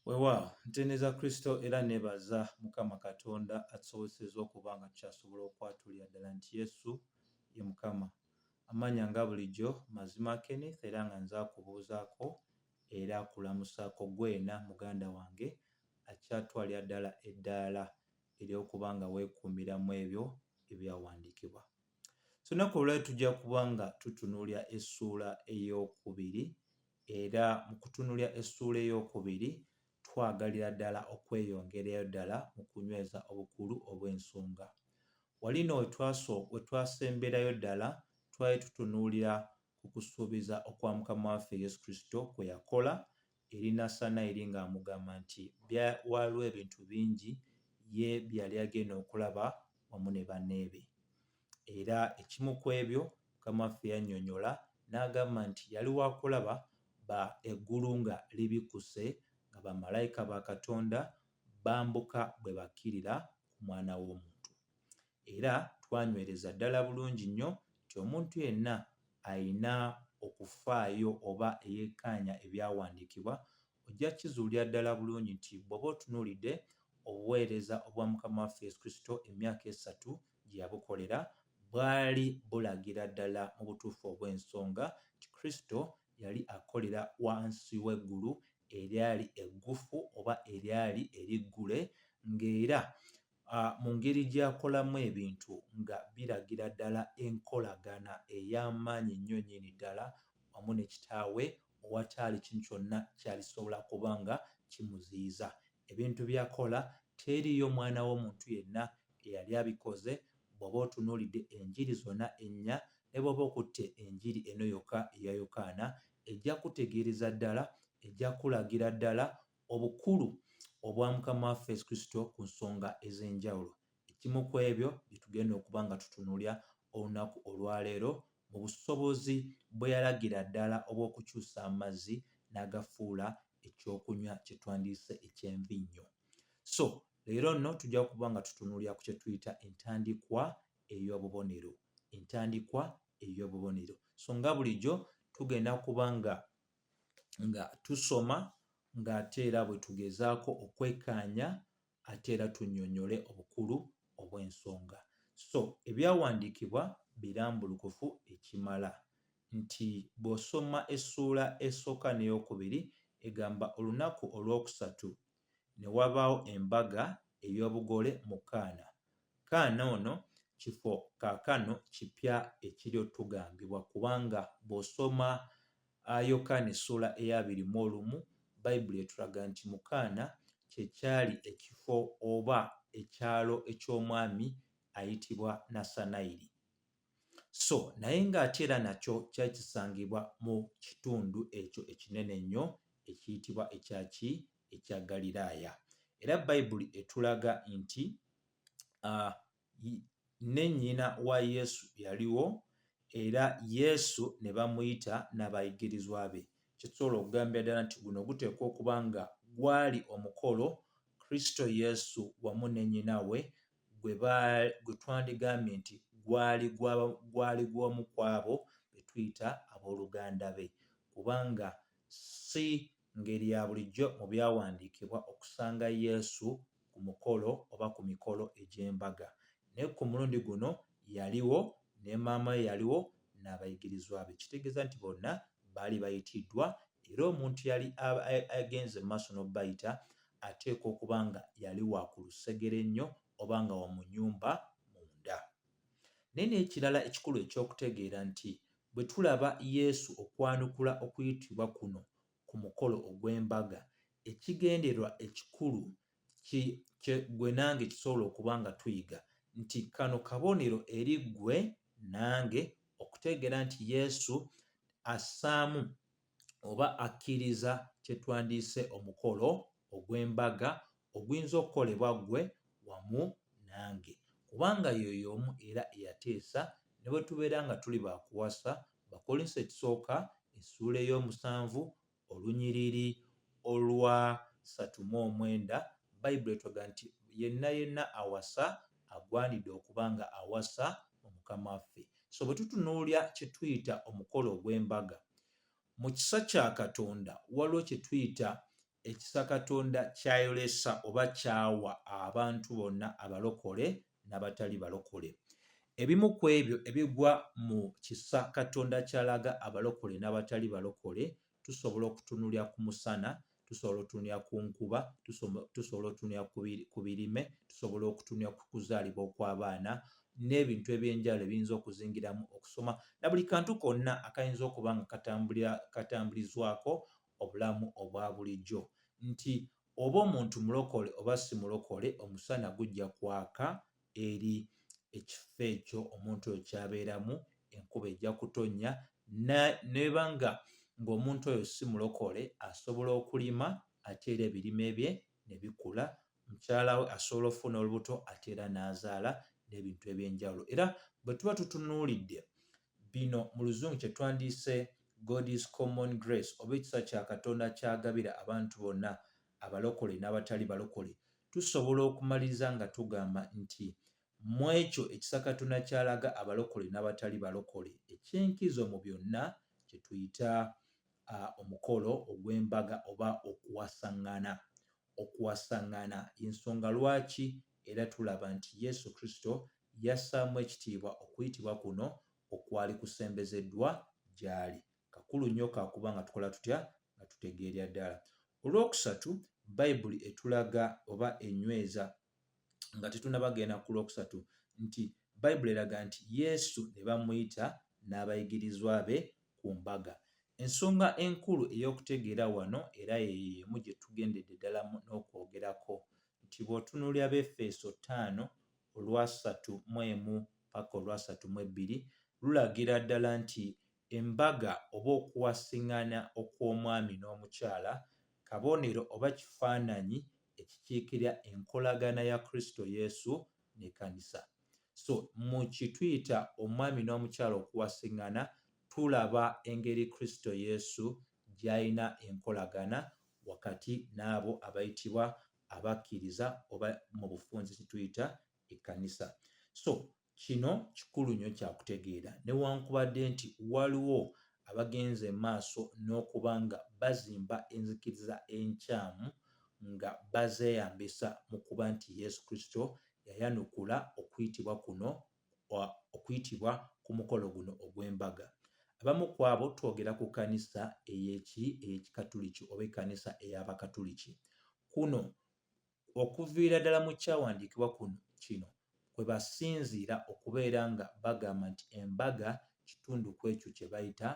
Weewaawo nteneza Kristo era neebaza Mukama Katonda atusobozesezza okuba nga tukyasobola okwatuulira ddala nti Yesu ye Mukama. Amanya nga bulijjo mazima Kenneth era nga nze akubuuzaako era akulamusaako gwena muganda wange akyatwalira ddala eddaala ery'okuba nga weekuumiramu ebyo ebyawandiikibwa. So nnaku olwaleero tujja kuba nga tutunuulira essuula ey'okubiri era mu kutunuulira essuula ey'okubiri twagalira ddala okweyongerayo ddala mu kunyweza obukulu obw'ensonga. Wali nno we twasemberayo ddala twali tutunuulira ku kusuubiza okwa Mukama waffe Yesu Kristo kwe yakola eri Nassanayiri ng'amugamba nti waliwo ebintu bingi ye byali agenda okulaba wamu ne banne be. Era ekimu ku ebyo Mukama waffe yannyonnyola n'agamba nti yali wa kulaba eggulu nga libikuse nga bamalayika ba Katonda bambuka bwe bakkirira ku Mwana w'Omuntu. Era twanywereza ddala bulungi nnyo nti omuntu yenna ayina okufaayo oba eyeekkaanya ebyawandiikibwa ojja kizuulira ddala bulungi nti bw'oba otunuulidde obuweereza obwa Mukama waffe Yesu Kristo emyaka 3 gye yabukolera bwali bulagira ddala mu butuufu obw'ensonga nti Kristo yali akolera wansi w'eggulu eryali eggufu oba eryali eriggule ng'era mu ngeri gy'akolamu ebintu nga biragira ddala enkolagana ey'amaanyi ennyo nnyini ddala wamu ne Kitaawe owataali kintu kyonna kyalisobola kuba nga kimuziyiza. Ebintu by'akola teriiyo mwana w'omuntu yenna eyali abikoze. Bw'oba otunuulidde enjiri zonna ennya ne bw'oba okutte enjiri eno yokka eya Yokaana ejja kutegeereza ddala ejja kulagira ddala obukulu obwa Mukama waffe Yesu Kristo ku nsonga ez'enjawulo. Ekimu ku ebyo bye tugenda okuba nga tutunuulira olunaku olwaleero mu busobozi bwe yalagira ddala obw'okukyusa amazzi n'agafuula ekyokunywa kye twandiyise eky'envinnyo. So leero nno tujja kuba nga tutunuulira ku kye tuyita entandikwa ey'obubonero. Entandikwa ey'obubonero. So nga bulijjo tugenda kuba nga tusoma ng'ate era bwe tugezaako okwekkaanya ate era tunnyonnyole obukulu obw'ensonga. So ebyawandiikibwa birambulukufu ekimala nti bw'osoma essuula esooka n'eyokubiri egamba olunaku olwokusatu ne wabaawo embaga ey'obugole mu Kaana. Kaana ono kifo kaakano kipya ekiri otugambibwa kubanga bw'osoma Yokaana essuula eya 21 Bayibuli etulaga nti mu Kaana kye kyali ekifo oba ekyalo eky'omwami ayitibwa Nassanayiri. So naye ng'ate era nakyo kyali kisangibwa mu kitundu ekyo ekinene ennyo ekiyitibwa ekya Ggaliraaya. Era Bayibuli etulaga nti ne nnyina wa Yesu yaliwo era Yesu ne bamuyita n'abayigirizwa be. Kitusobola okugambira ddala nti guno guteekwa okuba nga gwali omukolo Kristo Yesu wamu ne nnyina we gwe twandigambye nti gwali gw'omu ku abo be tuyita abooluganda be, kubanga si ngeri ya bulijjo mu byawandiikibwa okusanga Yesu ku mukolo oba ku mikolo egy'embaga. Naye ku mulundi guno yaliwo ne maama we yaliwo n'abayigirizwa be. Kitegeeza nti bonna baali bayitiddwa era omuntu yali agenze mu maaso n'obayita ateekwa okuba nga yali wa ku lusegere ennyo oba nga wa mu nnyumba munda. Naye n'ekirala ekikulu eky'okutegeera nti bwe tulaba Yesu okwanukula okuyitibwa kuno ku mukolo ogw'embaga, ekigendererwa ekikulu gwe nange kisobola okuba nga tuyiga nti kano kabonero eri ggwe nange okutegeera nti Yesu assaamu oba akkiriza kye twandiyise omukolo ogw'embaga oguyinza okukolebwa ggwe wamu nange. Kubanga y'omu era eyateesa ne bwe tubeera nga tuli baakuwasa. Bakolinso ekisooka essuula ey'omusanvu olunyiriri olwa 39 Bayibuli etulaga nti yenna awasa agwanidde okuba nga awasa Omukama waffe. So bwe tutunuulira kye tuyita omukolo ogw'embaga mu kisa kya Katonda waliwo kye tuyita ekisa Katonda kyayolesa oba kyawa abantu bonna abalokole n'abatali balokole. Ebimu ku ebyo ebigwa mu kisa Katonda kyalaga abalokole n'abatali balokole, tusobola okutunulira ku musana, tusobola okutunulira ku nkuba, tusobola okutunulira ku birime, tusobola okutunulira ku kuzaalibwa okw'abaana n'ebintu eby'enjawulo ebiyinza okuzingiramu okusoma na buli kantu konna akayinza okuba nga katambulizwako obulamu obwa bulijjo. Nti oba omuntu mulokole oba si mulokole, omusana gujja kwaka eri ekifo ekyo omuntu oyo kyabeeramu, enkuba ejja kutonnya, nebanga ng'omuntu oyo si mulokole asobola okulima ate era ebirime bye ne bikula, mukyala we asobola okufuna olubuto ate era n'azaala n'ebintu eby'enjawulo. Era bwe tuba tutunuulidde bino mu Luzungu kye twandiyise God's common grace oba ekisa kya Katonda ky'agabira abantu bonna abalokole n'abatali balokole, tusobola okumaliriza nga tugamba nti mu ekyo ekisa Katonda kyalaga abalokole n'abatali balokole, eky'enkizo mu byonna kye tuyita omukolo ogw'embaga oba okuwasaŋŋana. Ensonga lwaki era tulaba nti Yesu Kristo yassaamu ekitiibwa okuyitibwa kuno okwali kusembezeddwa gy'ali. Kakulu nnyo kakuba nga tukola tutya nga tutegeerya ddala. Olwokusatu, Bayibuli etulaga oba enyweza nga tetunnabagenda ku lwokusatu nti Bayibuli eraga nti Yesu ne bamuyita n'abayigirizwa be ku mbaga. Ensonga enkulu ey'okutegeera wano era yeemu gye tugendedde ddala n'okwogerako nti bw'otunuulira Befeso 5:31 paka 32 lulagira ddala nti embaga oba okuwasiŋŋana okw'omwami n'omukyala kabonero oba kifaananyi ekikiikirira enkolagana ya Kristo Yesu n'ekkanisa. So mu kituyita omwami n'omukyala okuwasiŋŋana, tulaba engeri Kristo Yesu gy'alina enkolagana wakati n'abo abayitibwa abakkiriza oba mu bufunze kituyita ekkanisa. So kino kikulu nnyo kyakutegeera newankubadde nti waliwo abagenze maaso n'okuba nga bazimba enzikiriza enkyamu nga bazeeyambisa mu kuba nti Yesu Kristo yayanukula okuyitibwa ku mukolo guno ogw'embaga. Abamu ku abo twogera ku kkanisa ey'Ekikatuliki oba ekkanisa ey'Abakatuliki. Kuno okuviira ddala mu kyawandiikibwa kino kwe basinziira okubeera nga bagamba nti embaga kitundu ku ekyo kye bayita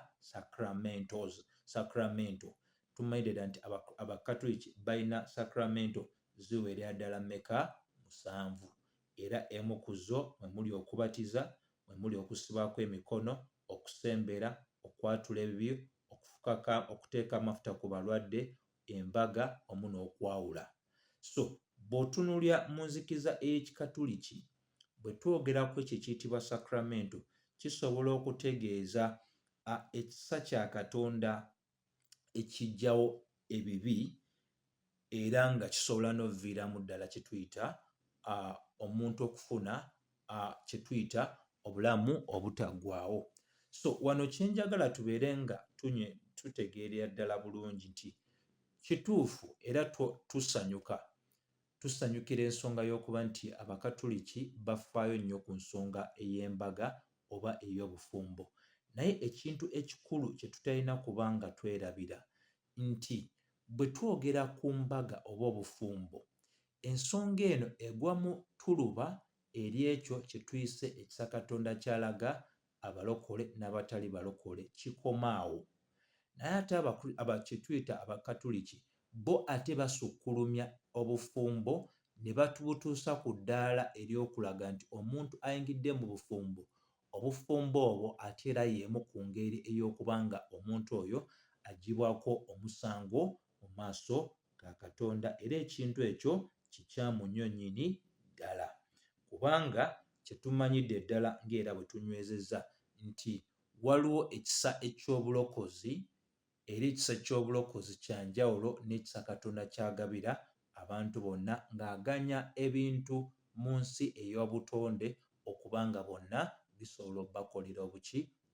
sacramento. Tumanyidde ddala nti Abakatuliki balina sacramento ziwerera ddala mmeka? 7. Era emu ku zo mwe muli okubatiza, mwe muli okusibwako emikono, okusembera, okwatula ebibi, okuteeka amafuta ku balwadde, embaga omu n'okwawula. So bw'otunuulira mu nzikiriza ey'Ekikatuliki bwe twogera ku ekyo ekiyitibwa sacramento, kisobola okutegeeza ekisa kya Katonda ekiggyawo ebibi era nga kisobola n'oviiramu ddala kye tuyita omuntu okufuna kye tuyita obulamu obutaggwaawo. So wano kye njagala tubeere nga tutegeerera ddala bulungi nti kituufu era tusanyukira ensonga y'okuba nti Abakatuliki bafaayo nnyo ku nsonga ey'embaga oba ey'obufumbo. Naye ekintu ekikulu kye tutalina kuba nga twerabira nti bwe twogera ku mbaga oba obufumbo, ensonga eno egwa mu tuluba eri ekyo kye tuyise ekisa Katonda kyalaga abalokole n'abatali balokole kikoma awo. Naye ate kye tuyita Abakatuliki bo ate basukkulumya obufumbo ne batubutuusa ku ddaala ery'okulaga nti omuntu ayingidde mu bufumbo, obufumbo obwo ate era y'emu ku ngeri ey'okuba nga omuntu oyo aggyibwako omusango mu maaso ga Katonda, era ekintu ekyo kikyamu nnyo nnyini ddala. Kubanga kye tumanyidde ddala ng'era bwe tunywezezza nti waliwo ekisa eky'obulokozi era ekisa ky'obulokozi kya njawulo n'ekisa Katonda ky'agabira abantu bonna ng'aganya ebintu mu nsi ey'obutonde okuba nga bonna bisobola obbakolera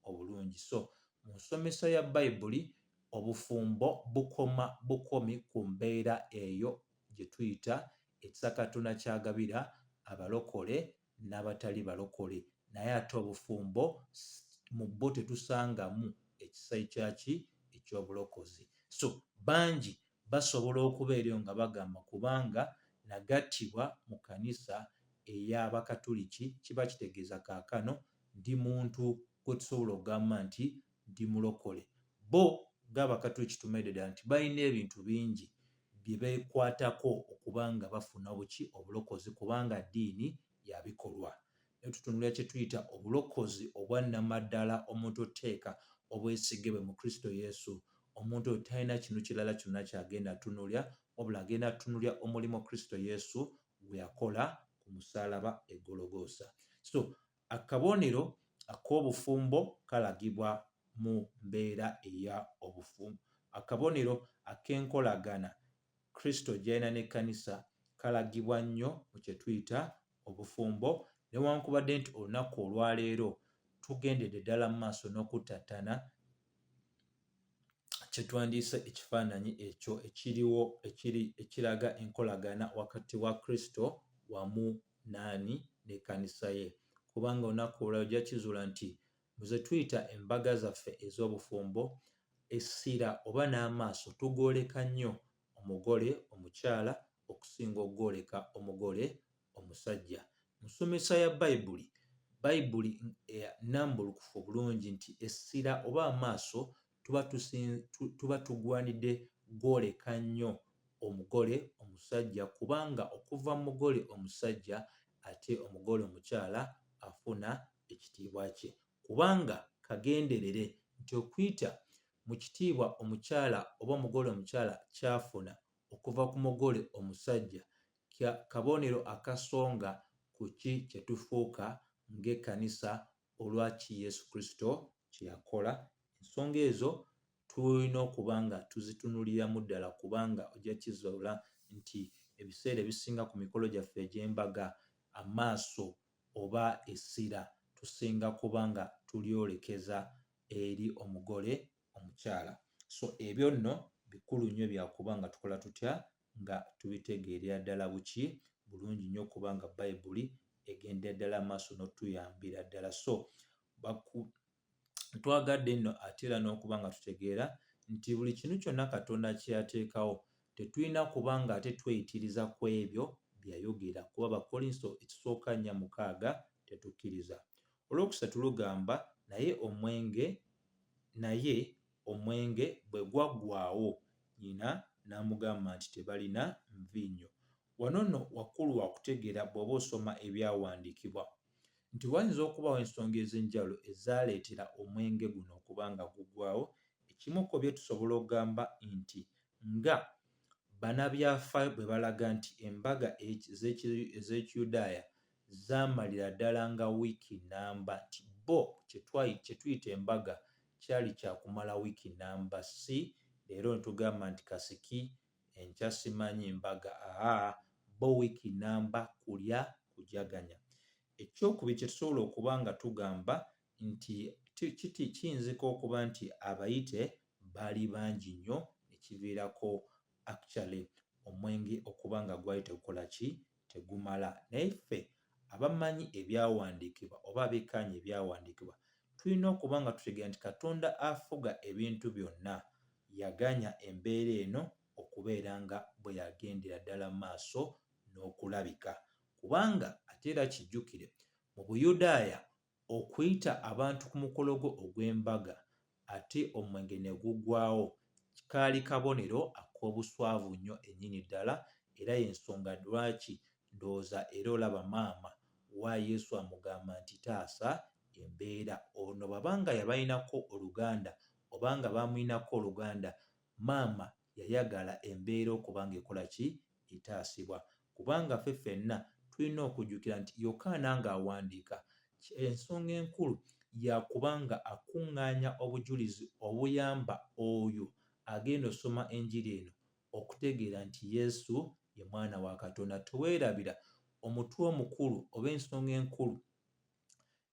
obulungi. So mu nsomesa ya Bayibuli obufumbo bukomi ku mbeera eyo gye tuyita ekisa Katonda ky'agabira abalokole n'abatali balokole, naye ate obufumbo mu bwo tetusangamu ekisa eky'obulokozi. So bangi basobola okubeera nga bagamba kubanga nagattibwa mu kkanisa ey'Abakatuliki, kiba kitegeeza kaakano ndi muntu gwe tusobola okugamba nti ndi mulokole. Bo ng'Abakatuliki tumanyi ddala nti balina ebintu bingi bye beekwatako okubanga bafuna obulokozi kubanga ddiini ya bikolwa. Naye tutunuulira kye tuyita obulokozi obwa nnamaddala omuntu oteeka obwesige bwe mu Kristo Yesu. Omuntu oyo talina kintu kirala kyonna ky'agenda atunuulira wabula agenda atunuulira omulimu Kristo Yesu gwe yakola ku musaalaba e Gologoosa. So akabonero ak'obufumbo kalagibwa mu mbeera eya obufumbo. Akabonero ak'enkolagana Kristo gy'alina n'ekkanisa kalagibwa nnyo mu kye tuyita obufumbo, newankubadde nti olunaku olwaleero tugendedde ddala mu maaso n'okuttattana kye twandiyise ekifaananyi ekyo ekiraga enkolagana wakati wa Kristo wamu n'ekkanisa ye. Kubanga olunaku olwaleero ojja kizuula nti ze tuyita embaga zaffe ez'obufumbo, essira oba n'amaaso tugooleka nnyo omugole omukyala okusinga okugoleka omugole omusajja. Mu nsomesa ya Bayibuli nnambulukufu bulungi nti essira oba amaaso tuba tugwanidde gwoleka nnyo omugole omusajja, kubanga okuva mu mugole omusajja ate omugole omukyala afuna ekitiibwa kye. Kubanga kagenderere nti okuyita mu kitiibwa omukyala oba omugole omukyala kyafuna okuva ku mugole omusajja kabonero akasonga ku ki kye tufuuka ng'ekkanisa olwaki Yesu Kristo kye yakola. Ensonga ezo tulina okuba nga tuzitunuuliramu ddala kubanga ojja kizuula nti ebiseera ebisinga ku mikolo gyaffe egy'embaga amaaso oba essira tusinga kuba nga tulyolekeza eri omugole omukyala. So ebyo nno bikulu nnyo byakuba nga tukola tutya nga tubitegeerera ddala bulungi nnyo kubanga Bayibuli egenda ddala maaso n'otuyambira ddala. So twagadde nno ate era n'okuba nga tutegeera nti buli kintu kyonna Katonda kye yateekawo tetulina kuba nga ate tweyitiriza ku ebyo bye yayogera, kuba Abakolinso 1:6 tetukkiriza. Olwokusatu lugamba naye omwenge bwe gwaggwaawo nnyina n'amugamba nti tebalina nvinnyo. Wano nno wakulu wa kutegeera bw'oba osoma ebyawandiikibwa nti wayinza okubaawo ensonga ez'enjawulo ezaaleetera omwenge guno okuba nga guggwaawo. Ekimu ku byo tusobola okugamba nti nga bannabyafaayo bwe balaga nti embaga ez'Ekiyudaaya zaamalira ddala nga wiiki nnamba, nti bo kye tuyita embaga kyali kyakumala wiiki nnamba. Si leero netugamba nti kasiki enkya simanyi mbaga, bo wiiki nnamba kulya kujaganya. Ekyokubiri kye tusobola okuba nga tugamba nti kiyinzika okuba nti abayite baali bangi nnyo ekiviirako actually omwenge okuba nga gwali tegukola ki, tegumala. Naye ffe abamanyi ebyawandiikibwa oba abekkaanya ebyawandiikibwa tulina okuba nga tutegeera nti Katonda afuga ebintu byonna yaganya embeera eno okubeera nga bwe yagendera ddala maaso n'okulabika. Kubanga ate era kijjukire mu Buyudaaya okuyita abantu ku mukolo gwo ogw'embaga ate omwenge ne guggwaawo kaali kabonero ak'obuswavu nnyo ennyini ddala, era y'ensonga lwaki ndowooza era olaba maama wa Yesu amugamba nti taasa embeera ono babanga yabalinako oluganda obanga baamulinako oluganda, maama yayagala embeera okuba nga ekola ki, etaasibwa. Kubanga ffe ffenna tulina okujjukira nti Yokaana ng'awandiika ensonga enkulu yakuba nga akuŋŋaanya obujulizi obuyamba oyo agenda osoma enjiri eno okutegeera nti Yesu ye mwana wa Katonda. Teweerabira omutwe omukulu oba ensonga enkulu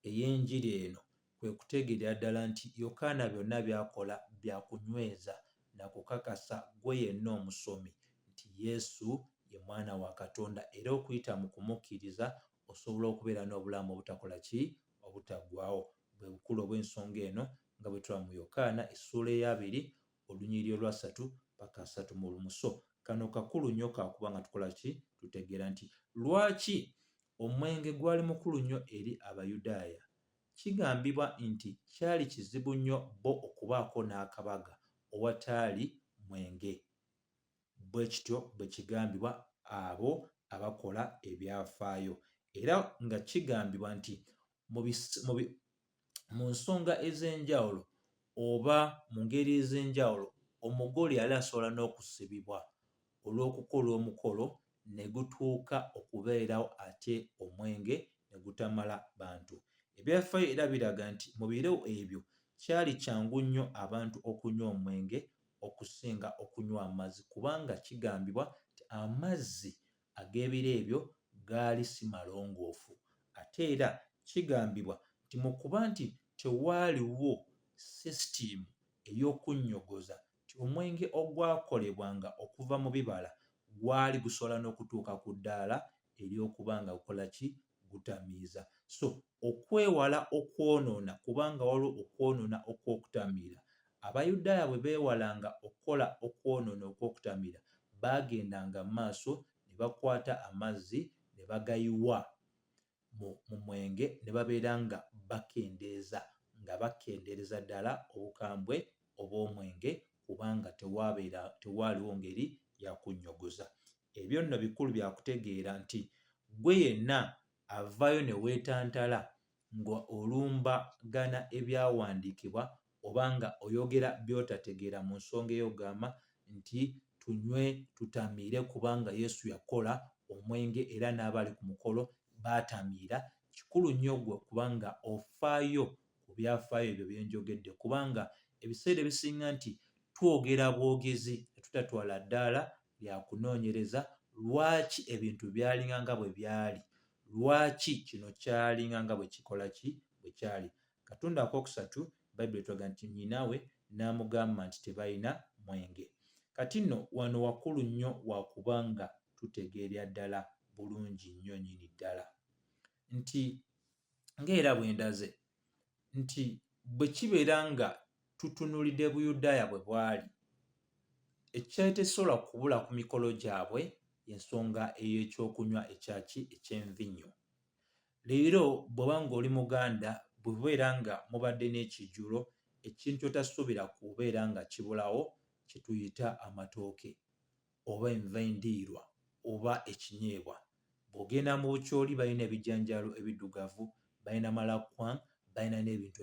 ey'enjiri eno kwe kutegeera ddala nti Yokaana byonna by'akola bya kunyweza nakukakasa gwe yenna omusomi nti Yesu ye mwana wa Katonda era okuyita mu kumukkiriza osobola okubeera n'obulamu obutakola ki obutaggwaawo. Bwe bukulu obw'ensonga eno nga bwe tulaba mu Yokaana essuula 2 olunyiriri olwa 3 paka 3. So kano kakulu nnyo kakuba nga tukola ki tutegeera nti lwaki omwenge gwali mukulu nnyo eri Abayudaaya. Kigambibwa nti kyali kizibu nnyo bo okubaako n'akabaga owataali mwenge. Bwe kityo bwe kigambibwa abo abakola ebyafaayo era nga kigambibwa nti mu nsonga ez'enjawulo oba mu ngeri ez'enjawulo omugole yali asobola n'okusibibwa olw'okukola omukolo ne gutuuka okubeerawo ate omwenge ne gutamala bantu. Ebyafaayo era biraga nti mu biro ebyo kyali kyangu nnyo abantu okunywa omwenge okusinga okunywa amazzi kubanga kigambibwa nti amazzi ag'ebiro ebyo gaali si malongoofu. Ate era kigambibwa nti mu kuba nti tewaaliwo sisitimu ey'okunnyogoza nti omwenge ogwakolebwanga okuva mu bibala gwali gusobola n'okutuuka ku ddaala ery'okuba nga gukola ki gutamiiza. So okwewala okwonoona kubanga waliwo okwonoona okw'okutamiira, Abayudaaya bwe beewalanga okukola okwonoona okw'okutamiira baagendanga mu maaso ne bakwata amazzi ne bagayiwa mu mwenge ne babeera nga bakendeeza ddala obukambwe obw'omwenge kubanga tewaaliwo ngeri ya kunnyogoza. Ebyo nno bikulu bya kutegeera nti gwe yenna avaayo ne weetantala nga olumbagana ebyawandiikibwa oba nga oyogera by'otategeera mu nsonga ey'ogamba nti tunywe tutamiire kubanga Yesu yakola omwenge era n'abali ku mukolo baatamiira. Kikulu nnyo gwe kubanga ofaayo ku byafaayo ebyo bye njogedde kubanga ebiseera ebisinga nti twogera bwogezi ne tutatwala ddaala lya kunoonyereza lwaki ebintu byalinga nga bwe byali, lwaki kino kyalinga nga bwe kikola ki bwe kyali. Katonda akokusatu Bayibuli etulaga nti nnyinawe n'amugamba nti tebalina mwenge. Kati nno wano wakulu nnyo wakubanga tutegeerya ddala bulungi nnyo nnyini ddala nti ng'era bwe ndaze nti bwe kibeera nga tutunuulidde Buyudaaya bwe bwali, ekyali tekisobola kubula ku mikolo gyabwe ensonga ey'ekyokunywa eky'envinnyo. Leero bw'oba ng'oli Muganda bwe bubeera nga mubadde n'ekijjulo, ekintu ky'otasuubira kubeera nga kibulawo kye tuyita amatooke oba enva endiirwa oba ekinyeebwa. Bw'ogenda mu bukyoli balina ebijanjaalo ebiddugavu, balina malakwa, balina n'ebintu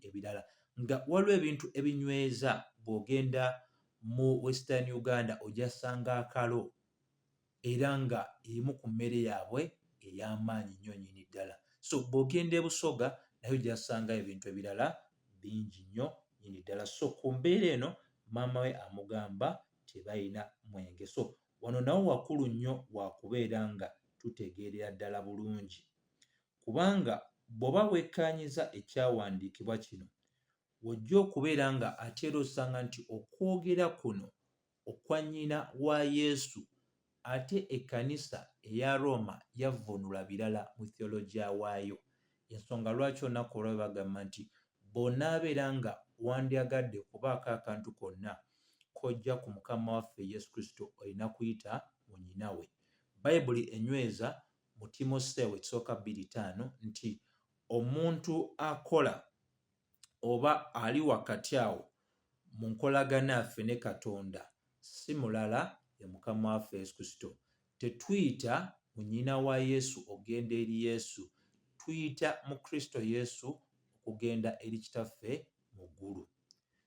ebirala. Nga waliwo ebintu ebinyweza bw'ogenda mu Western Uganda ojja ssanga akalo era nga emu ku mmere yaabwe ey'amaanyi nnyo nnyini ddala. So bw'ogenda e Busoga naye ojja ssanga ebintu ebirala bingi nnyo nnyini ddala. So ku mbeera eno maama we amugamba tebalina mwenge. So wano nawo wakulu nnyo wa kubeera nga tutegeerera ddala bulungi kubanga bw'oba wekkaanyiza ekyawandiikibwa kino wojja okubeera nga ate era osanga nti okwogera kuno okwa nnyina wa Yesu ate ekkanisa eya Roma yavvuunula birala mu theologiya waayo. Ensonga lwaki olunaku olwo bagamba nti bw'onaabeera nga wandyagadde kubaako akantu konna kojja ku Mukama waffe Yesu Kristo olina kuyita mu nnyinawe. Bayibuli enyweza mu Timoseewo ekisooka 2:5 nti omuntu akola oba ali wakati awo mu nkolagana yaffe ne Katonda si mulala ye Mukama waffe Yesu Kristo. Tetuyita mu nnyina wa Yesu ogenda eri Yesu, tuyita mu Kristo Yesu okugenda eri Kitaffe mu ggulu.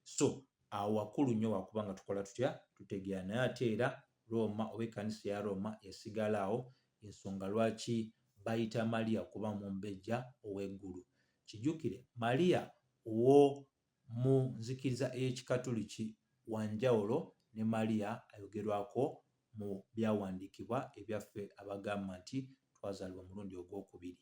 So awo wakulu nnyo wakuba nga tukola tutya tutegeera. Naye ate era Roma oba ekkanisa ya Roma esigala awo, ensonga lwaki bayita Maliya kuba mumbejja ow'eggulu. Kijjukire Maliya ow'omu nzikiriza ey'Ekikatoliki wanjawulo ne Maliya ayogerwako mu byawandiikibwa ebyaffe abagamba nti twazaalibwa omulundi ogwokubiri.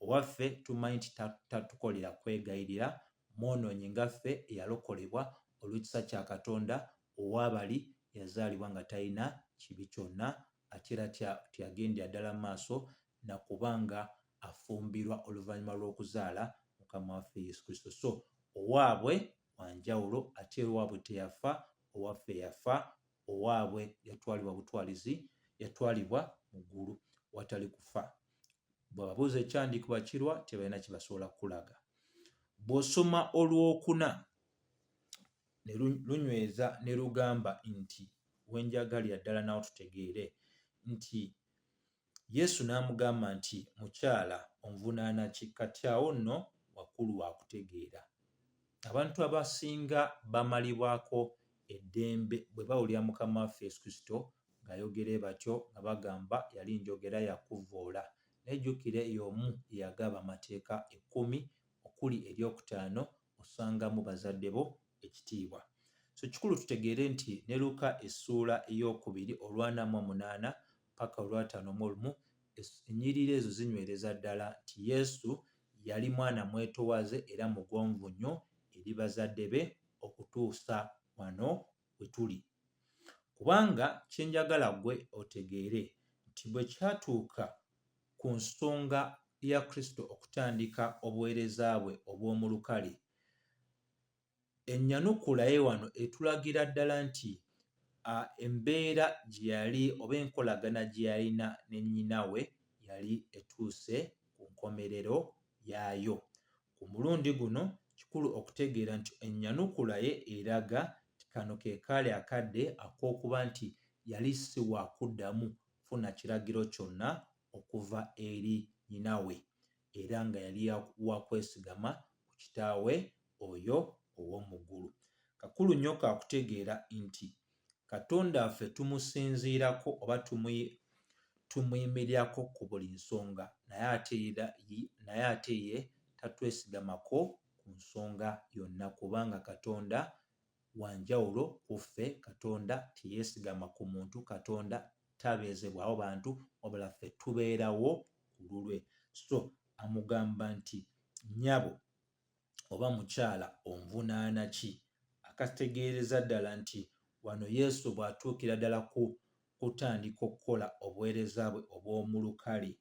Owaffe tumanyi nti tatukolera kwegayirira, mwonoonyi ngaffe eyalokolebwa olw'ekisa kya Katonda owabali yazaalibwa nga talina kibi kyonna ate era tyagendera ddala mu maaso nakubanga afumbirwa oluvannyuma lw'okuzaala mukama waffe yesu kristo. So owaabwe wanjawulo ate owaabwe teyafa, owaffe yafa, owaabwe yatwalibwa mu ggulu watali kufa. Bw'ababuuza ekyandiiko bakirwa tebalina kye basobola kukulaga. Bw'osoma olwokuna ne lunyweza ne lugamba nti wenjagalira ddala nawe tutegeere nti Yesu n'amugamba nti mukyala onvunaana ki? Kati awo nno wakulu wa kutegeera. Abantu abasinga bamalibwako eddembe bwe bawulira mukama waffe Yesu Kristo ng'ayogere batyo nga bagamba yali njogera yakuvvoola. Nejjukire y'omu eyagaba amateeka 10 okuli eryokutaano osangamu bazadde bo ekitiibwa. So kikulu tutegeere nti ne Luka essuula ey'okubiri olwa48 paka olwa51 ennyiriri ezo zinywereza ddala nti Yesu yali mwana mwetowaze era mugonvu nnyo eri bazadde be okutuusa wano we tuli. Kubanga kye njagala ggwe otegeere nti bwe kyatuuka ku nsonga ya Kristo okutandika obuweereza bwe obw'omu lukale, ennyanukula ye wano etulagira ddala nti embeera gye yali oba enkolagana gye yalina ne nnyinawe yali etuuse ku nkomerero yaayo. Ku mulundi guno kikulu okutegeera nti ennyanukula ye eraga nti kano ke kaali akadde ak'okuba nti yali si waakuddamu kufuna kiragiro kyonna okuva eri nnyinawe era nga yali wakwesigama ku kitaawe oyo ow'omu ggulu. Kakulu nnyo ka kutegeera nti Katonda waffe tumusinziirako oba tumuyimirirako ku buli nsonga naye ate ye tatwesigamako ku nsonga yonna kubanga Katonda wanjawulo ku ffe. Katonda teyeesigama ku muntu, Katonda tabeezebwawo bantu wabula ffe tubeerawo ku lulwe. So amugamba nti nnyabo oba mukyala onvunaana ki? Akategeereza ddala nti wano Yesu bw'atuukira ddala ku kutandika okukola obuweereza bwe obw'omu lukale,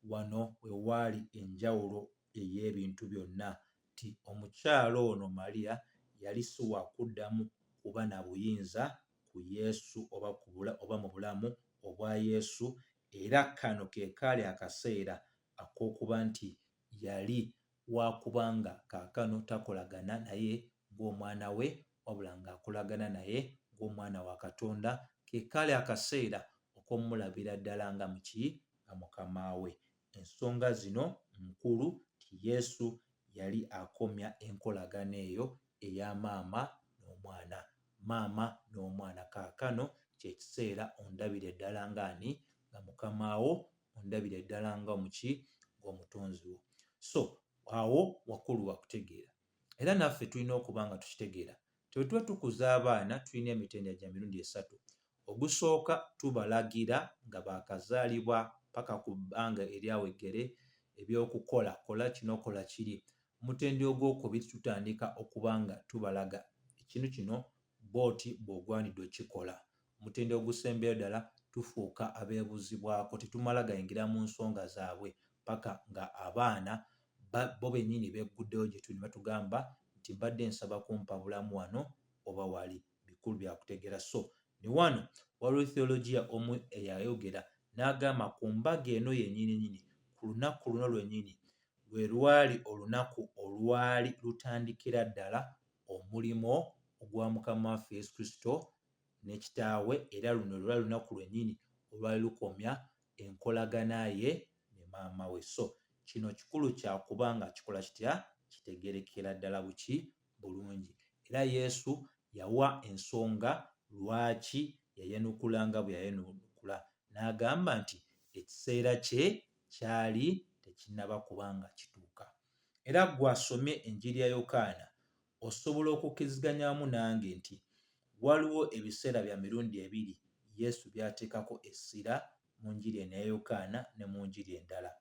wano we waali enjawulo ey'ebintu byonna nti omukyala ono Maliya yali si waakuddamu kuba na buyinza ku Yesu oba mu bulamu obwa Yesu, era kano ke kaali akaseera ak'okuba nti yali waakubanga kaakano takolagana naye ng'omwana we wabula ng'akolagana naye ng'omwana wa Katonda. Ke kaali akaseera ok'omulabira ddala nga muki? Nga mukama we. Ensonga zino nkulu ti Yesu yali akomya enkolagana eyo eya maama n'omwana. Maama n'omwana kaakano kyekiseera ondabire ddala ng'ani? Nga mukama wo, ondabire ddala nga muki? Ng'omutonzi wo. So awo wakulu wa kutegeera. Era naffe tulina okuba nga tukitegeera. Bwe tuba tukuza abaana tulina emitendera gya mirundi 3. Ogusooka tubalagira nga baakazaalibwa paka ku bbanga eryawegere eby'okukola, kola kino kola kiri. Omutendera ogwokubiri tutandika okuba nga tubalaga ekintu kino bw'oti bw'ogwanidde okikola. Omutendera ogusembera ddala tufuuka abeebuzibwako, tetumala gayingira mu nsonga zaabwe paka nga abaana bo bennyini begguddeyo gye tuli batugamba nti mbadde nsaba kumpa bulamu wano oba wali. Bikulu bya kutegeera. So ne wano waliwo theologiya omu eyayogera n'agamba ku mbaga eno yennyini ku lunaku luno lwennyini lwe lwali olunaku olwali lutandikira ddala omulimo ogwa mukama waffe Yesu Kristo ne kitaawe, era luno lwali lunaku lwennyini olwali lukomya enkolagana ye ne maama we. So kino kikulu kya kubanga kikola kitya? Kitegeerekera ddala bulungi. Era Yesu yawa ensonga lwaki yayanukulanga bwe yayanukula, n'agamba nti ekiseera kye kyali tekinnaba kubanga kituuka. Era ggwe asomye enjiri ya Yokaana osobola okukkiriziganyaamu nange nti waliwo ebiseera bya mirundi 2 Yesu by'ateekako essira mu njiri eno ya Yokaana ne mu njiri endala.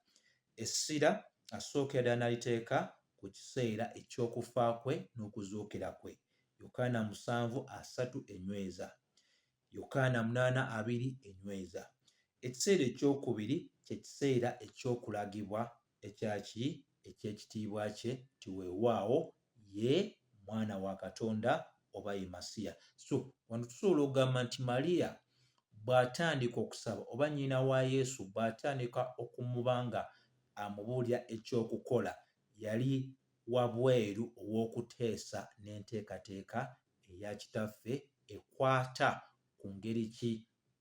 Essira asookera ddala n'aliteeka ku kiseera eky'okufa kwe n'okuzuukira kwe. Yokaana 7:3 enyweza, Yokaana 8:2 enyweza. Ekiseera ekyokubiri kye kiseera ekyokulagibwa ekyaki eky'ekitiibwa kye ti weewaawo ye mwana wa Katonda oba ye Masiya. So wano tusobola okugamba nti Maliya bw'atandika okusaba oba nnyina wa Yesu bw'atandika okumuba nga amubuulira ekyokukola yali wabweru ow'okuteesa n'enteekateeka eya kitaffe ekwata ku ngeri ki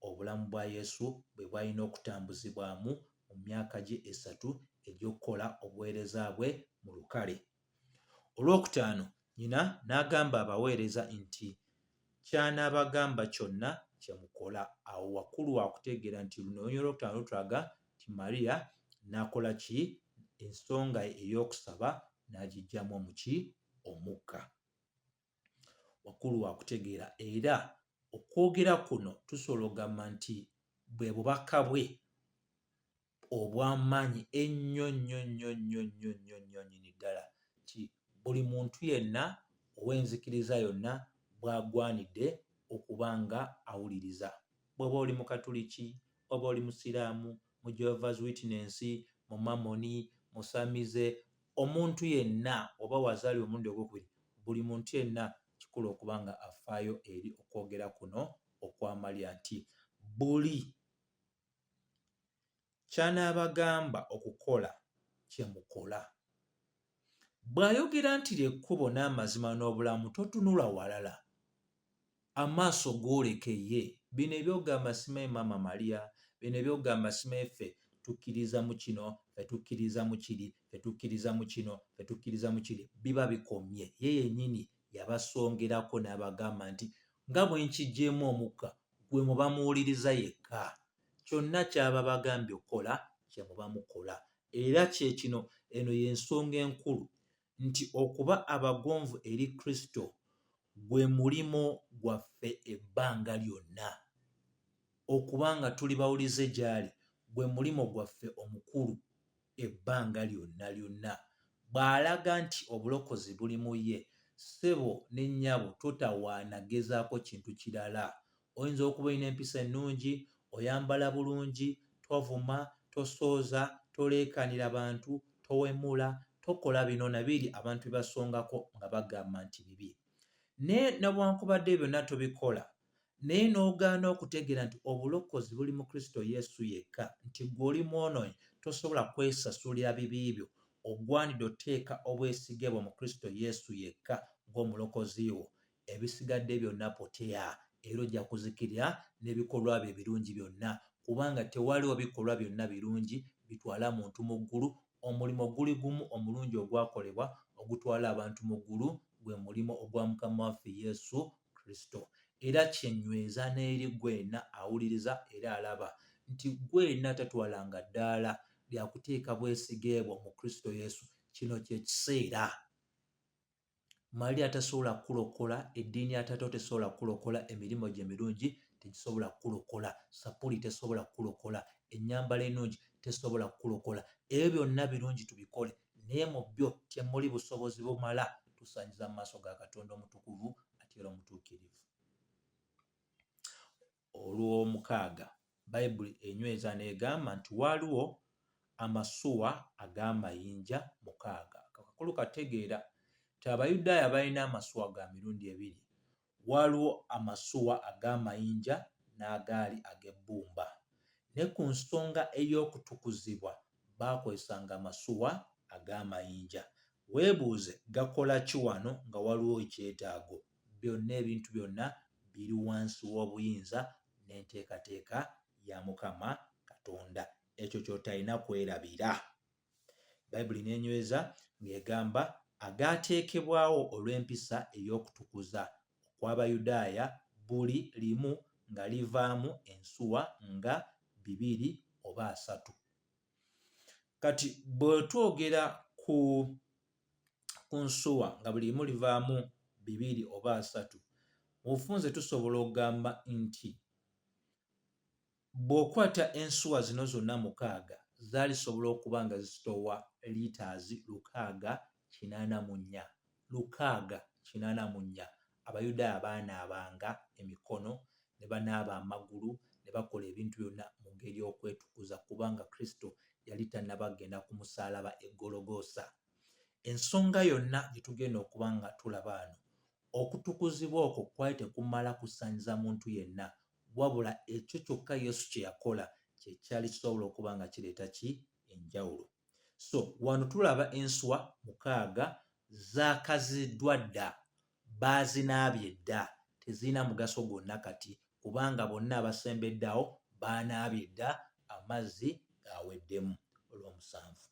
obulamu bwa Yesu bwe bwalina okutambuzibwamu mu myaka gye 3 egy'okukola obuweereza bwe mu lukale. Olwokutaano, nnyina n'agamba abaweereza nti ky'anaabagamba kyonna kye mukola. Awo wakulu wakutegeera nti luno olunyi olwokutaano lutulaga nti Maliya n'akola ki? Ensonga ey'okusaba n'agiggyamu omuki? Omukka. Wakulu wakutegeera era okwogera kuno tusobola okugamba nti bwe bubaka bwe obw'amaanyi ennyo nnyo nnyo nnyo nnyo nnyo nnyo nnyini ddala nti buli muntu yenna ow'enzikiriza yonna bw'agwanidde okuba nga awuliriza. Bw'oba oli Mukatuliki, bw'oba oli Musiraamu, mu Jehovah's Witness, mu Mamoni, Musamize, omuntu yenna oba wazaalibwa omulundi ogwokubiri, buli muntu yenna kikulu okuba nga afaayo eri okwogera kuno okwa Maliya nti buli ky'anaabagamba okukola kye mukola. Bw'ayogera nti ly'ekkubo n'amazima n'obulamu totunula walala, amaaso goolekeye. Bino ebyogamba simanyi Maama Maliya, bino ebyogamba simanyi ffe tukkiriza mu kino, ffe tukkiriza mu kiri, ffe tukkiriza mu kino, ffe tukkiriza mu kiri, biba bikomye. Ye yennyini yabasongerako n'abagamba nti nga bwe nkiggyeemu omukka gwe muba muwuliriza yekka. Kyonna ky'aba bagambye okukola kye muba mukola. Era kye kino eno y'ensonga enkulu nti okuba abagonvu eri Kristo gwe mulimo gwaffe ebbanga lyonna. Okuba nga tuli bawulize gy'ali gwe mulimo gwaffe omukulu ebbanga lyonna lyonna. Bw'alaga nti obulokozi buli mu ye, ssebo ne nnyabo totawaana gezaako kintu kirala. Oyinza okuba olina empisa ennungi, oyambala bulungi, tovuma, tosooza, toleekaanira bantu, towemula, tokola bino na biri abantu bye basongako nga bagamba nti bibi. Naye newankubadde byonna tobikola, naye n'ogaana okutegeera nti obulokozi buli mu Kristo Yesu yekka, nti ggwe oli mwonoonyi tosobola kwesasulira bibi byo, ogwanidde oteeka obwesige bwo mu Kristo Yesu yekka ng'omulokozi wo, ebisigadde byonna poteya era ojja kuzikirira n'ebikolwa byo ebirungi byonna, kubanga tewaliwo bikolwa byonna birungi bitwala muntu mu ggulu. Omulimo guli gumu omulungi ogwakolebwa ogutwala abantu mu ggulu, gwe mulimo ogwa Mukama waffe Yesu Kristo. Era kyenyweza n'eri gwenna awuliriza era alaba nti gwenna tatwalanga ddaala lya kuteeka bwesige bwo mu Kristo Yesu. Kino kye kiseera. Maliya tasobola kulokola, eddiini ya taata tesobola kulokola, emirimu gye mirungi tegisobola kulokola, sapuli tesobola kulokola, ennyambala ennungi tesobola kulokola. Ebyo byonna birungi tubikole, naye mu byo temuli busobozi bumala tusaanyiza mu maaso ga Katonda omutukuvu ate era omutuukirivu. Olw'omukaaga, Bayibuli enyweza n'egamba nti waaliwo amasuwa ag'amayinja 6. Kakulu kategeera nti Abayudaaya balina amasuwa ga mirundi ebiri. Waaliwo amasuwa ag'amayinja n'agaali ag'ebbumba. Ne ku nsonga ey'okutukuzibwa baakozesanga amasuwa ag'amayinja. Weebuuze gakola ki wano nga waliwo ekyetaago? Byonna ebintu byonna biri wansi w'obuyinza n'enteekateeka ya Mukama Katonda. Ekyo ky'otalina kwerabira. Bayibuli n'enyweza ng'egamba agaateekebwawo olw'empisa ey'okutukuza okw'Abayudaaya buli limu nga livaamu ensuwa nga 2 oba 3. Kati bwe twogera ku nsuwa nga buli limu livaamu 2 oba 3, mu bufunze tusobola okugamba nti bw'okwata ensuwa zino zonna 6 zaali zisobola okuba nga zisitowa liitaazi 684. Abayudaaya baanaabanga emikono ne banaaba amagulu ne bakola ebintu byonna mu ngeri y'okwetukuza kubanga Kristo yali tannabagenda ku musaalaba e Gologoosa. Ensonga yonna gye tugenda okuba nga tulaba wano, okutukuzibwa okwo kwali tekumala kusanyiza muntu yenna, wabula ekyo kyokka Yesu kye yakola kye kyali kisobola okuba nga kireeta enjawulo. So wano tulaba enswa 6 zaakaziddwa dda, baazinaabye dda, tezirina mugaso gwonna kati kubanga bonna abasembeddeawo baanaabye dda, amazzi gaaweddemu olw'omusanvu.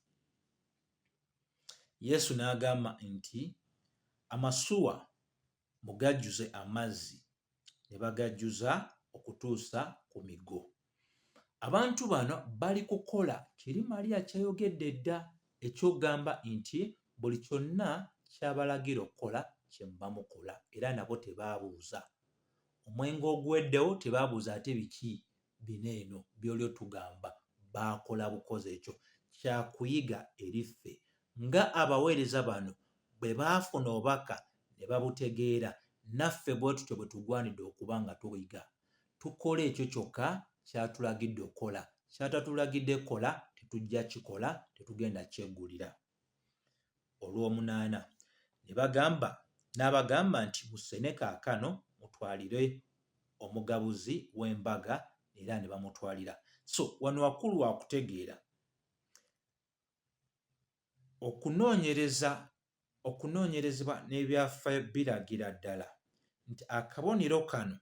Yesu n'agamba nti amasuwa mugajjuze amazzi, ne bagajjuza okutuusa ku migo. Abantu bano bali kukola kiri Maliya kyayogedde dda ekyogamba nti buli kyonna ky'abalagira okukola kye muba mukola, era nabo tebaabuuza. Omwenge oguweddewo tebaabuuza ate biki bino eno by'oli otugamba, baakola bukozi. Ekyo kyakuyiga eri ffe nga abaweereza bano bwe baafuna obubaka ne babutegeera, naffe bwe tutyo bwe tugwanidde okuba nga tuyiga. Tukola ekyo kyokka kyatulagidde okukola. Kyatatulagidde kukola tetujja kikola, tetugenda kyeggulira. Olw'omunaana n'abagamba nti musene kaakano mutwalire omugabuzi w'embaga, era ne bamutwalira. So wano wakulu wa kutegeera okunoonyerezebwa n'ebyafaayo biragira ddala nti akabonero kano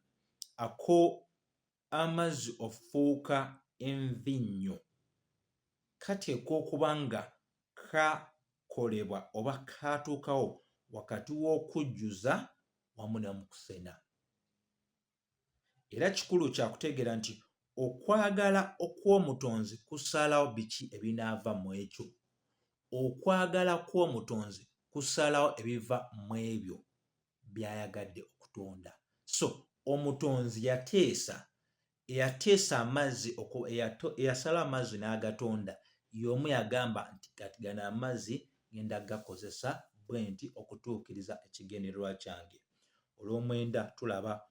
amazzi ofuuka envinnyo kateekwa okuba nga kakolebwa oba kaatuukawo wakati w'okujjuza wamu n'omukusena. Era kikulu kya kutegeera nti okwagala okw'omutonzi kusalawo biki ebinaava mu ekyo. Okwagala kw'omutonzi kusalawo ebiva mu ebyo by'ayagadde okutonda. So omutonzi eyateesa amazzi, eyasala amazzi n'agatonda, y'omu yagamba nti kati gano amazzi ngenda gakozesa bwe nti okutuukiriza ekigendererwa kyange. Olw'omwenda tulaba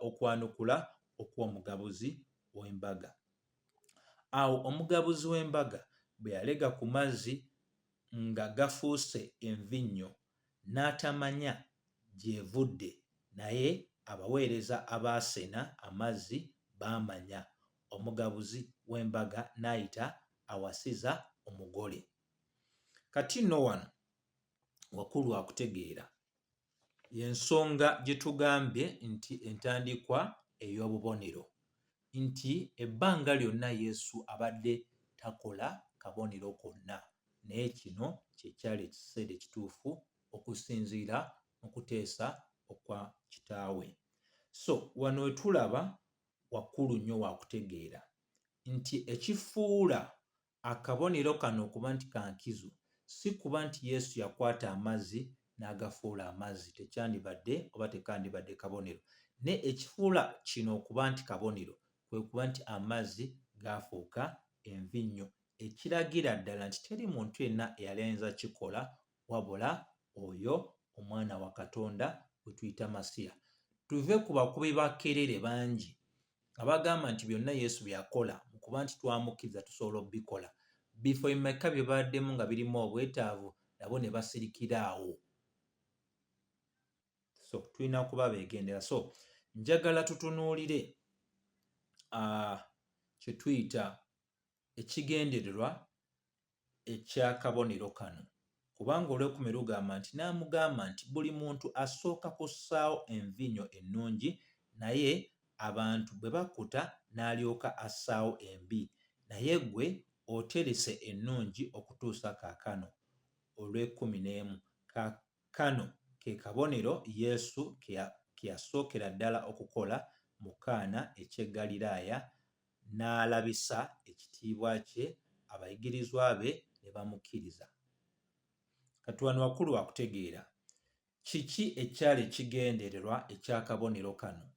okwanukula okw'omugabuzi w'embaga. Awo omugabuzi w'embaga bwe yalega ku mazzi nga gafuuse envinnyo n'atamanya gy'evudde, naye abaweereza abaasena amazzi baamanya. Omugabuzi w'embaga n'ayita awasiza omugole. Kati nno wano wakulu wa kutegeera y'ensonga gye tugambye nti entandikwa ey'obubonero, nti ebbanga lyonna Yesu abadde takola kabonero konna, naye kino kye kyali ekiseera ekituufu okusinziira mu kuteesa okwa kitaawe. So wano we tulaba wakulu nnyo wa kutegeera nti ekifuula akabonero kano okuba nti ka nkizo si kuba nti Yesu yakwata amazzi n'agafuula amazzi, tekyandibadde oba tekandibadde kabonero. Ne ekifuula kino okuba nti kabonero kwe kuba nti amazzi gaafuuka envinnyo, ekiragira ddala nti teri muntu yenna eyali ayinza kikola wabula oyo omwana wa Katonda gwe tuyita Masiya. Tuve ku bakubi ba kkerere bangi abagamba nti byonna Yesu bye yakola mu kuba nti twamukkiriza tusobola obbikola. Bifo bimeka bye baddemu nga birimu obwetaavu nabo ne basirikira awo. So tulina kuba beegendera. So njagala tutunuulire kye tuyita ekigendererwa eky'akabonero kano, kubanga Olwekumi lugamba nti n'amugamba nti buli muntu asooka kussaawo envinnyo ennungi, naye abantu bwe bakuta n'alyoka assaawo embi, naye ggwe oterese ennungi okutuusa kaakano. Olw'ekumi kaakano ke kabonero Yesu ke yasookera ddala okukola mu Kaana eky'e Ggaliraaya, n'alabisa ekitiibwa kye, abayigirizwa be ne bamukkiriza. Kati wano wakulu wa kutegeera kiki ekyali ekigendererwa eky'akabonero kano.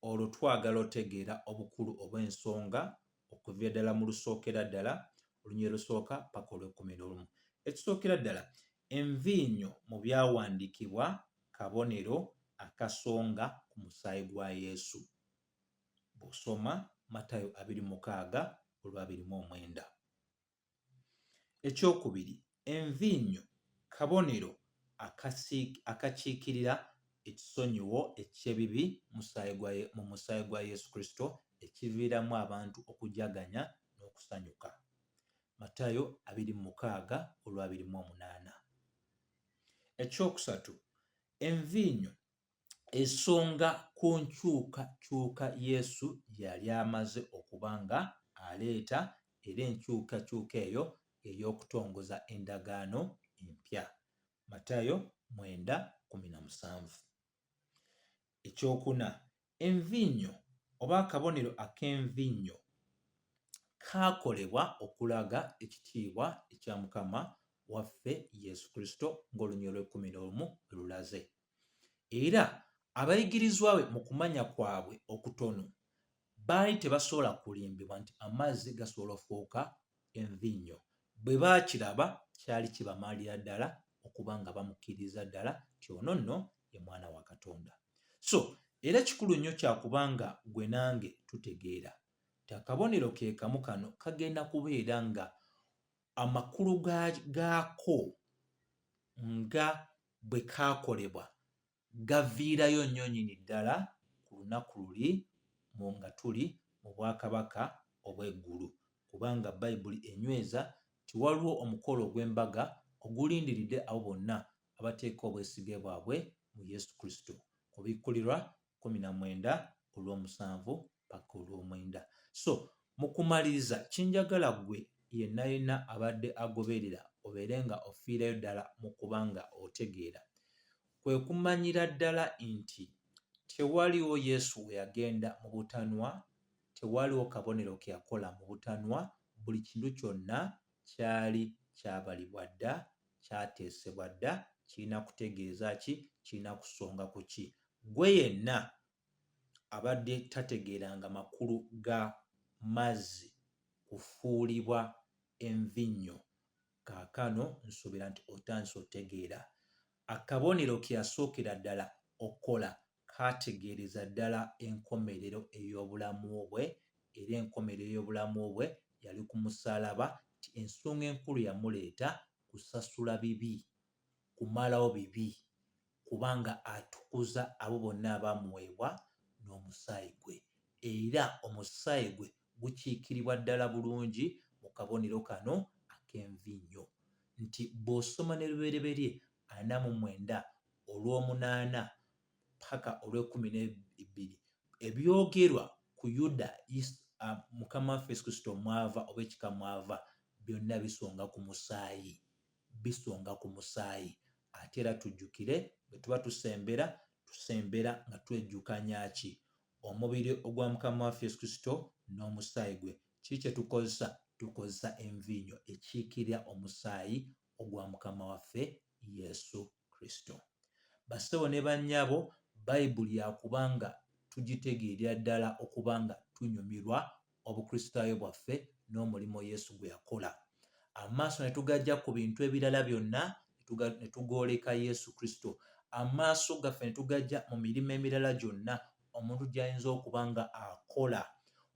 Olwo twagala otegeera obukulu obw'ensonga okuva ddala mu lusookera ddala, olunyiriri lusooka paka Olw'ekumi n'olumu. Ekisookera ddala, envinnyo mu byawandiikibwa kabonero akasonga ku musaayi gwa Yesu. Bw'osoma Matayo 26:29. Ekyokubiri, envinnyo kabonero akakiikirira ekisonyiwo eky'ebibi mu musaayi gwa Yesu Kristo ekiviiramu abantu okujaganya n'okusanyuka. Matayo 26:28. Ekyokusatu, envinnyo esonga ku nkyukakyuka Yesu yali amaze okuba nga aleeta, era enkyukakyuka eyo ey'okutongoza endagaano empya. Matayo 9:17. Ekyokuna, envinnyo oba akabonero ak'envinnyo kaakolebwa okulaga ekitiibwa ekya Mukama waffe Yesu Kristo ng'Olunyiriri olw'E11 bwe lulaze. Era abayigirizwa be mu kumanya kwabwe okutono baali tebasobola kulimbibwa nti amazzi gasobola ofuuka envinnyo. Bwe baakiraba kyali kibamaalira ddala okuba nga bamukkiriza ddala nti ono nno ye Mwana wa Katonda. So era kikulu nnyo kyakubanga gwe nange tutegeera nti akabonero ke kamu kano kagenda kubeera nga amakulu gaako nga bwe kaakolebwa gaviirayo nnyo nnyini ddala ku lunaku luli nga tuli mu bwakabaka obw'eggulu, kubanga Bayibuli enyweza nti waliwo omukolo ogw'embaga ogulindiridde abo bonna abateeka obwesige bwabwe mu Yesu Kristo. Kubikkulirwa 19:7-9. So mu kumaliriza kinjagala ggwe yenna yenna abadde agoberera obeere nga ofiirayo ddala mu kubanga otegeera, kwe kumanyira ddala nti tewaliwo Yesu we yagenda mu butanwa, tewaliwo kabonero ke yakola mu butanwa, buli kintu kyonna kyali kyabalibwa dda, kyateesebwa dda, kirina kutegeeza ki, kirina kusonga ku ki. Gwe yenna abadde tategeeranga makulu ga mazzi kufuulibwa envinnyo, kaakano nsuubira nti otandise otegeera. Akabonero ke yasookera ddala okukola kaategeereza ddala enkomerero ey'obulamu bwe, era enkomerero ey'obulamu bwe yali ku musaalaba, nti ensonga enkulu yamuleeta kusasula bibi, kumalawo bibi, kubanga atukuza abo bonna abaamuweebwa n'omusaayi gwe. Era omusaayi gwe gukiikiribwa ddala bulungi mu kabonero kano ak'envinnyo, nti bw'osoma ne lubereberye 49 paka olw'12 ebyogerwa ku Yuda Mukama waffe Yesu Kristo mwava oba ekika mwava, byonna bisonga ku musaayi, bisonga ku musaayi. Ate era tujjukire bwe tuba tusembera nga twejjukanya ki? Omubiri ogwa Mukama waffe Yesu Kristo n'omusaayi gwe. Kiki kye tukozesa? Tukozesa envinnyo ekiikirira omusaayi ogwa Mukama waffe Yesu Kristo. Bassebo ne bannyabo, Bayibuli yakubanga tugitegeerera ddala okubanga tunyumirwa obukristaayo bwaffe n'omulimo Yesu gwe yakola. Amaaso ne tugajja ku bintu ebirala byonna ne tugooleka Yesu Kristo. Amaaso gaffe ne tugajja mu mirimu emirala gyonna omuntu gy'ayinza okuba nga akola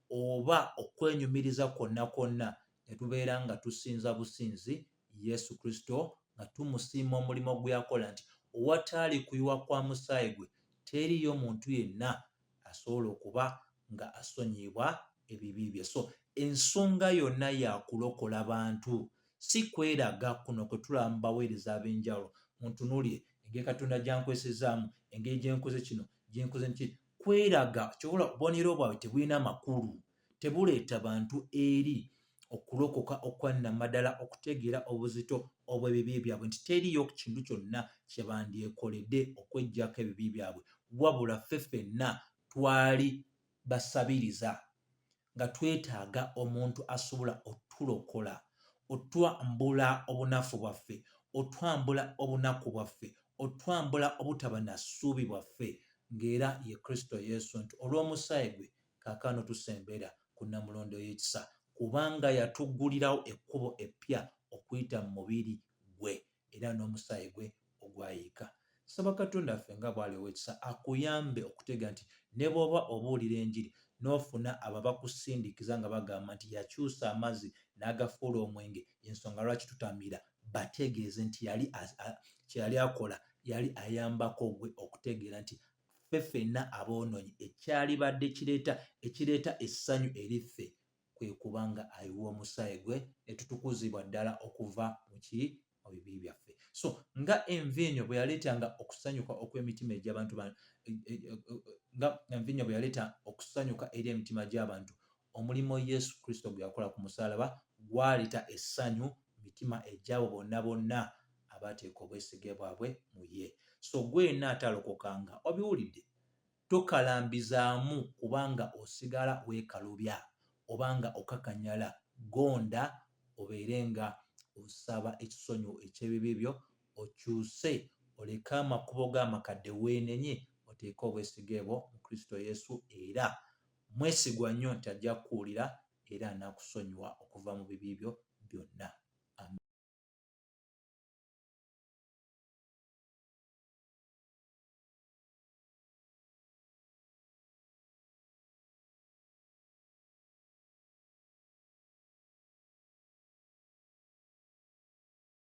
oba okwenyumiriza kwonna kwonna, ne tubeera nga tusinza businzi Yesu Kristo, nga tumusiima omulimo gwe yakola, nti owataali kuyiwa kwa musaayi gwe teriyo muntu yenna asobola okuba nga asonyiyibwa ebibi bye. So ensonga yonna yakulokola bantu, si kweraga kuno kwe tulaba mu baweereza ab'enjawulo, muntunuulire engeri Katonda gy'ankwesezaamu, engeri gye nkoze kino, gye nkoze nki. Kweraga kyobola obubonero bwabwe tebulina makulu, tebuleeta bantu eri okulokoka okwannamaddala, okutegeera obuzito obw'ebibi byabwe, nti teriyo kintu kyonna kye bandyekoledde okweggyako ebibi byabwe, wabula ffe ffenna twali basabiriza nga twetaaga omuntu asobola otulokola, otwambula obunafu bwaffe, otwambula obunaku bwaffe, otwambula obutaba na ssuubi bwaffe, ng'era ye Kristo Yesu, nti olw'omusaayi gwe kaakano tusembera ku Nnamulondo y'ekisa, kubanga yatuggulirawo ekkubo eppya okuyita mu mubiri gwe era n'omusaayi gwe ogwayiika. Saba Katonda ffe nga bw'ali ow'ekisa akuyambe okutegeera nti ne bw'oba obuulira enjiri n'ofuna abo abakusindikiza nga bagamba nti yakyusa amazzi n'agafuula omwenge, ensonga lwaki tutambira, bategeeze nti kye yali akola yali ayambako gwe okutegeera nti ffe ffenna aboonoonyi ekyalibadde ekireeta essanyu eri ffe kwe kubanga ayiwa omusaayi gwe ne tutukuzibwa ddala okuva mu bibi byaffe. So nga envinnyo bwe yaleetanga okusanyuka okw'emitima egy'abantu nga envinnyo bwe yaleeta okusanyuka eri emitima gy'abantu, omulimo Yesu Kristo gwe yakola ku musaalaba gwaleeta essanyu mu mitima egy'abo bonna abaateeka obwesige bwabwe mu ye. So gwenna atalokokanga obiwulidde, tokalambizaamu kubanga osigala weekalubya obanga okakanyala, gonda obeere nga osaba ekisonyiwo eky'ebibi byo, okyuse oleke amakubo g'amakadde weenenye, oteeke obwesige bwo mu Kristo Yesu, era mwesigwa nnyo nti ajja kukuwulira era anaakusonyiwa okuva mu bibi byo byonna.